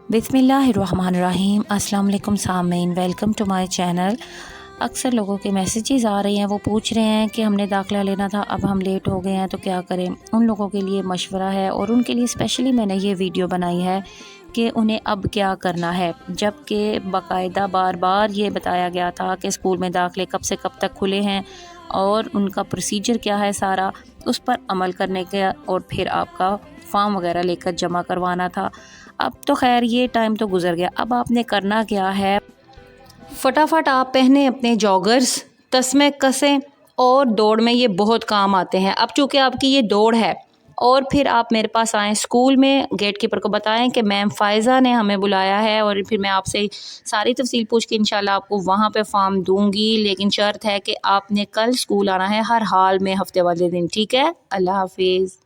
बिस्मिल्लाहिर्रहमानिर्रहीम। अस्सलाम वालेकुम सामीन, वेलकम टू माय चैनल। अक्सर लोगों के मैसेजेस आ रहे हैं, वो पूछ रहे हैं कि हमने दाखिला लेना था, अब हम लेट हो गए हैं तो क्या करें। उन लोगों के लिए मशवरा है और उनके लिए स्पेशली मैंने ये वीडियो बनाई है कि उन्हें अब क्या करना है, जबकि बाकायदा बार बार ये बताया गया था कि स्कूल में दाखिले कब से कब तक खुले हैं और उनका प्रोसीजर क्या है सारा, उस पर अमल करने का और फिर आपका फॉर्म वगैरह लेकर जमा करवाना था। अब तो खैर ये टाइम तो गुजर गया, अब आपने करना क्या है, फटाफट आप पहने अपने जॉगर्स, तस्मे कसें और दौड़ में ये बहुत काम आते हैं। अब चूँकि आपकी ये दौड़ है और फिर आप मेरे पास आएँ स्कूल में, गेट कीपर को बताएं कि मैम फ़ायज़ा ने हमें बुलाया है और फिर मैं आपसे सारी तफसील पूछ के इंशाल्लाह आपको वहाँ पे फॉर्म दूंगी। लेकिन शर्त है कि आपने कल स्कूल आना है हर हाल में, हफ्ते वाले दिन, ठीक है। अल्लाह हाफिज़।